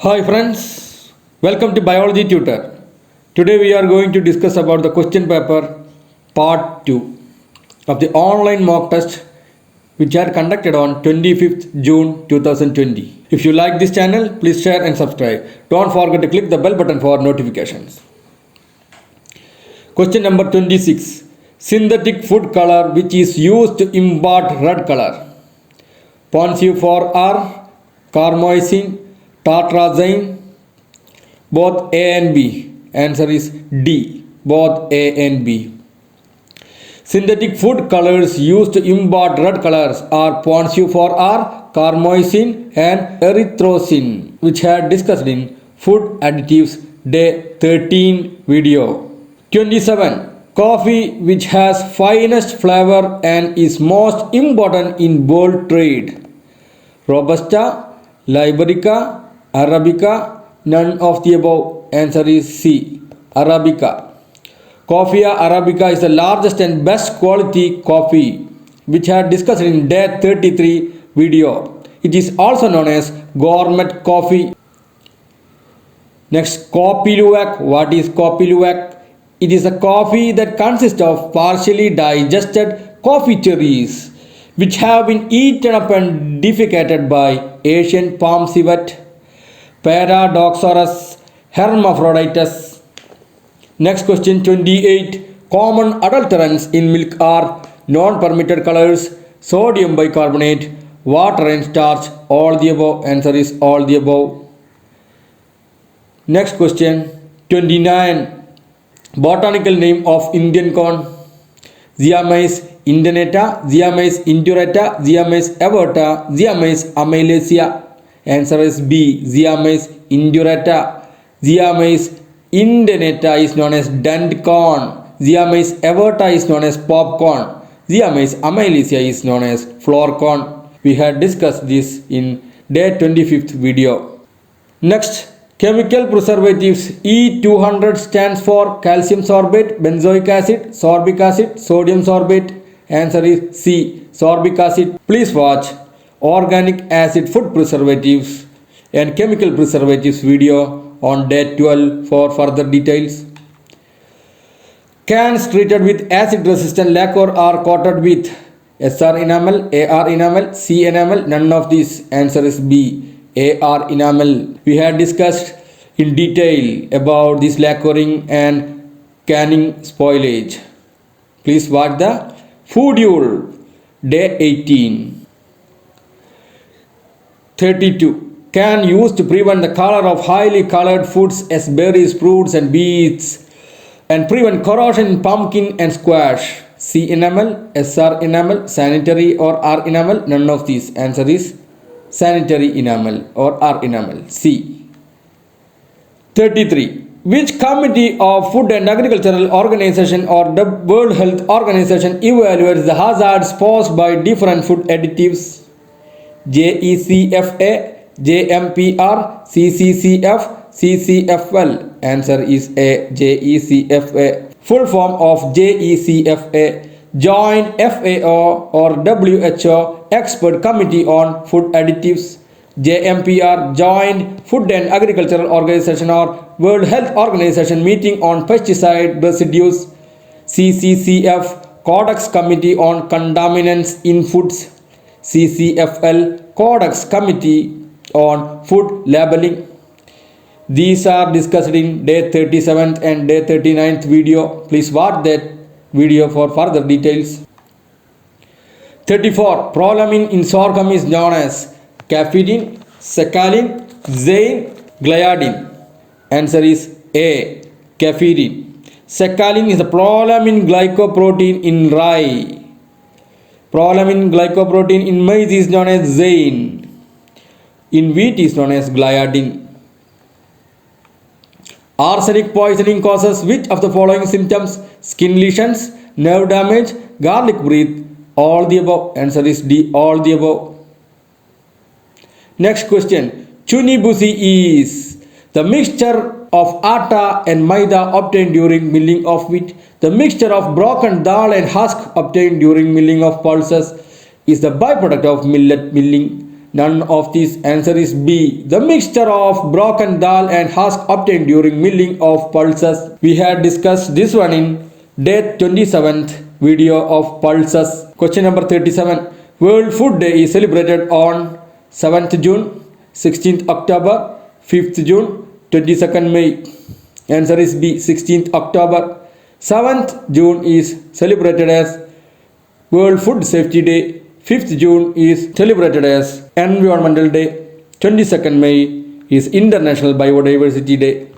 Hi friends, welcome to Biology Tutor. Today we are going to discuss about the question paper part 2 of the online mock test which are conducted on 25th June 2020. If you like this channel, please share and subscribe. Don't forget to click the bell button for notifications. Question number 26. Synthetic food color which is used to impart red color. Pons U4 R, carmazine, tartrazine, both A and B. Answer is D, both A and B. Synthetic food colors used to impart red colors are Pons U4R, carmazine and erythrocin, which had discussed in Food Additives Day 13 video. 27. Coffee which has finest flavor and is most important in world trade. Robusta, Liberica, Arabica, none of the above. Answer is C, Arabica. Coffea Arabica is the largest and best quality coffee, which had discussed in Day 33 video. It is also known as gourmet coffee. Next, Kopi Luwak. What is Kopi Luwak? It is a coffee that consists of partially digested coffee cherries, which have been eaten up and defecated by Asian palm civet, Paradoxurus hermaphroditus. Next question 28. Common adulterants in milk are non-permitted colors, sodium bicarbonate, water and starch. All the above. Answer is all the above. Next question 29. Botanical name of Indian corn. Ziamys indonata, Ziamys indurata, Ziamys aorta, Ziamys amylaceae. Answer is B, Ziamys indurata. Ziamys indonata is known as dent corn. Ziamys aorta is known as popcorn. Ziamys amylaceae is known as flour corn. We had discussed this in Day 25th video. Next, chemical preservatives. E200 stands for calcium sorbate, benzoic acid, sorbic acid, sodium sorbate. Answer is C, sorbic acid. Please watch organic acid food preservatives and chemical preservatives video on Day 12 for further details. Cans treated with acid resistant lacquer are coated with SR enamel, AR enamel, C enamel. None of these. Answer is B, AR enamel. We had discussed in detail about this lacquering and canning spoilage. Please watch the Foodule Day 18. 32. Can used to prevent the color of highly colored foods as berries, fruits and beets and prevent corrosion in pumpkin and squash. C enamel, SR enamel, sanitary or R enamel. None of these. Answer is sanitary enamel or R enamel. C. 33. Which committee of Food and Agricultural Organization or the World Health Organization evaluates the hazards posed by different food additives? JECFA, JMPR, CCCF, CCFL. Answer is A, JECFA. Full form of JECFA, Joint FAO or WHO Expert Committee on Food Additives. JMPR, Joint Food and Agricultural Organization or World Health Organization Meeting on Pesticide Residues. CCCF, Codex Committee on Contaminants in Foods. CCFL, Codex Committee on Food Labeling. These are discussed in Day 37th and Day 39th video. Please watch that video for further details. 34. Prolamine in sorghum is known as caffeine, secalin, zein, gliadin. Answer is A, caffeine. Secalin is the prolamine glycoprotein in rye. Prolamine glycoprotein in maize is known as zein. In wheat is known as gliadin. Arsenic poisoning causes which of the following symptoms? Skin lesions, nerve damage, garlic breath. All the above. Answer is D, all the above. Next question. Chunibusi is the mixture of atta and maida obtained during milling of wheat. The mixture of broken dal and husk obtained during milling of pulses is the byproduct of millet milling. None of these. Answer is B. The mixture of broken dal and husk obtained during milling of pulses. We had discussed this one in day 27th video of pulses. Question number 37. World Food Day is celebrated on 7th June, 16th October, 5th June, 22nd May. Answer is B. 16th October. 7th June is celebrated as World Food Safety Day. 5th June is celebrated as Environmental Day. 22nd May is International Biodiversity Day.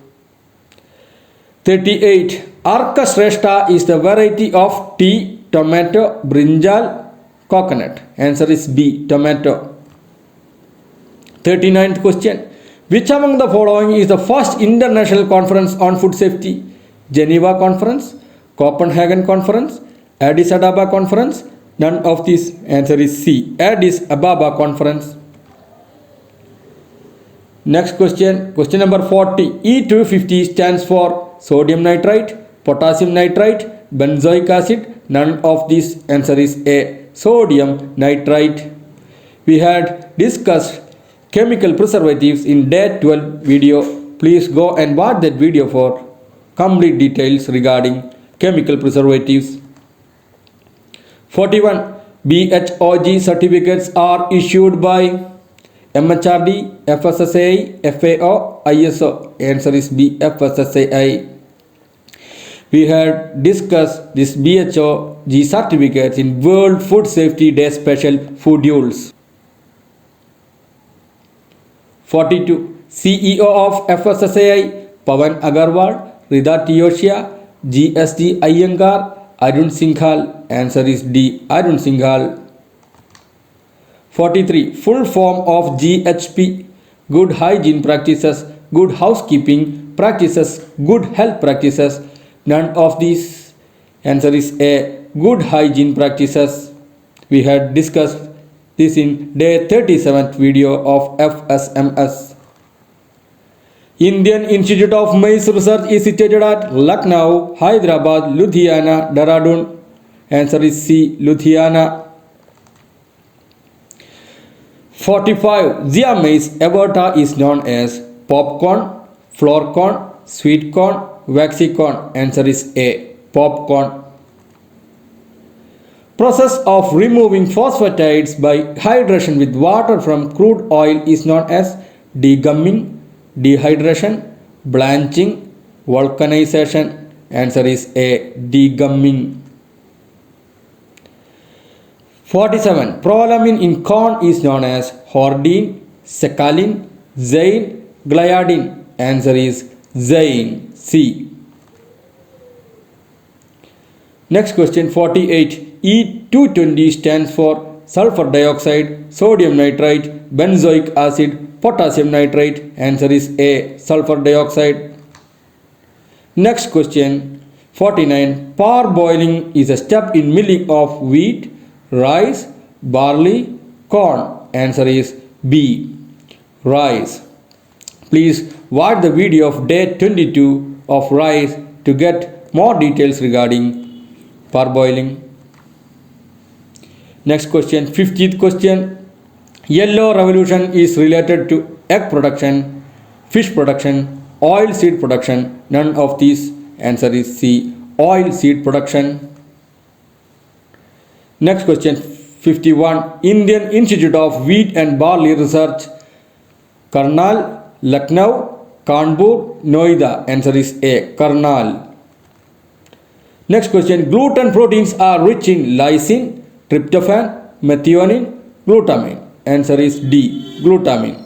38. Arka Shrestha is the variety of tea, tomato, brinjal, coconut. Answer is B. Tomato. 39th question. Which among the following is the first international conference on food safety? Geneva Conference, Copenhagen Conference, Addis Ababa Conference. None of these. Answer is C. Addis Ababa Conference. Next question. Question number 40. E250 stands for sodium nitrite, potassium nitrite, benzoic acid. None of these. Answer is A. Sodium nitrite. We had discussed chemical preservatives in day 12 video. Please go and watch that video for complete details regarding chemical preservatives. 41. BHOG certificates are issued by MHRD, FSSAI, FAO, ISO. Answer is B. FSSAI. We had discussed this BHOG certificates in World Food Safety Day special Foodules. 42. CEO of FSSAI, Pawan Agarwal, Rida Tioshia, GSD Iyengar, Arun Singhal. Answer is D. Arun Singhal. 43. Full form of GHP, Good Hygiene Practices, Good Housekeeping Practices, Good Health Practices. None of these. Answer is A. Good Hygiene Practices. We had discussed this in day 37th video of FSMS. Indian Institute of Maize Research is situated at Lucknow, Hyderabad, Ludhiana, Dehradun. Answer is C. Ludhiana. 45. Zea maize aorta is known as popcorn, flour corn, sweet corn, waxy corn. Answer is A. Popcorn. Process of removing phosphatides by hydration with water from crude oil is known as degumming, dehydration, blanching, vulcanization. Answer is A. Degumming. 47. Prolamine in corn is known as hordine, secalin, zein, gliadin. Answer is zein. C. Next question. 48. E220 stands for sulfur dioxide, sodium nitrite, benzoic acid, potassium nitrite. Answer is A. Sulfur dioxide. Next question. 49. Parboiling is a step in milling of wheat, rice, barley, corn. Answer is B. Rice. Please watch the video of day 22 of rice to get more details regarding parboiling. Next question. 50th question. Yellow revolution is related to egg production, fish production, oil seed production. None of these. Answer is C. Oil seed production. Next question. 51. Indian Institute of Wheat and Barley Research, Karnal, Lucknow, Kanpur, Noida. Answer is A. Karnal. Next question. Gluten proteins are rich in lysine, tryptophan, methionine, glutamine. Answer is D. Glutamine.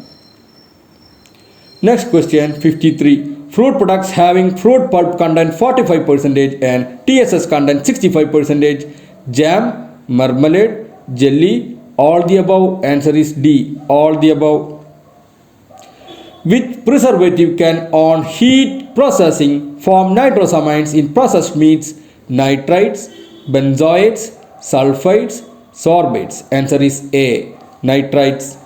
Next question. 53. Fruit products having fruit pulp content 45% and TSS content 65%. Jam, marmalade, jelly, all the above. Answer is D. All the above. Which preservative can on heat processing form nitrosamines in processed meats? Nitrites, benzoates, sulfides, sorbates. Answer is A. Nitrites.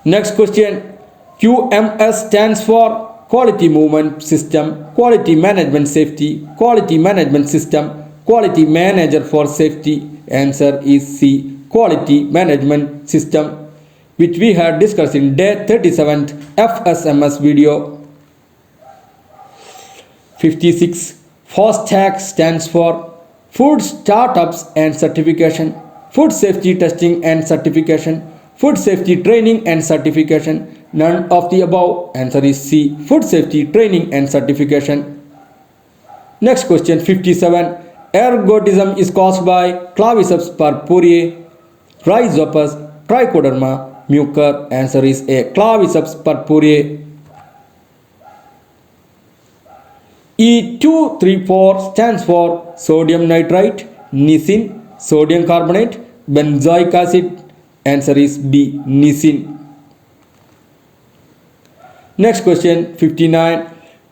Next question. QMS stands for Quality Movement System, Quality Management Safety, Quality Management System, Quality Manager for Safety. Answer is C. Quality Management System. which we had discussed in day 37th FSMS video. 56. FASTAG stands for Food Startups and Certification, Food Safety Testing and Certification, Food Safety Training and Certification. None of the above. Answer is C. Food Safety Training and Certification. Next question 57. Ergotism is caused by Claviceps purpurea, Rhizopus, Trichoderma, Mucor. Answer is A. Claviceps purpurea. E234 stands for sodium nitrite, nisin, sodium carbonate, benzoic acid. Answer is B. Nisin. Next question 59.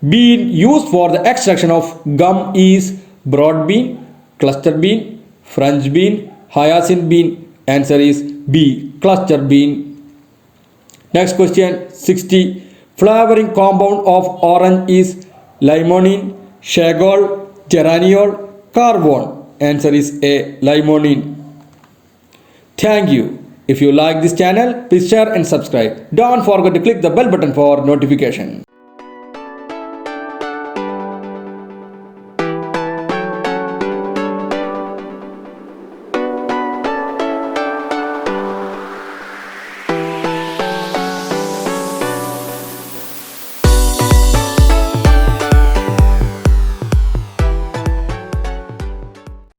Bean used for the extraction of gum is broad bean, cluster bean, French bean, hyacinth bean. Answer is B. Cluster bean. Next question 60. Flavoring compound of orange is limonene, chagol, geraniol, carbon. Answer is A. Limonene. Thank you. If you like this channel, please share and subscribe. Don't forget to click the bell button for notification.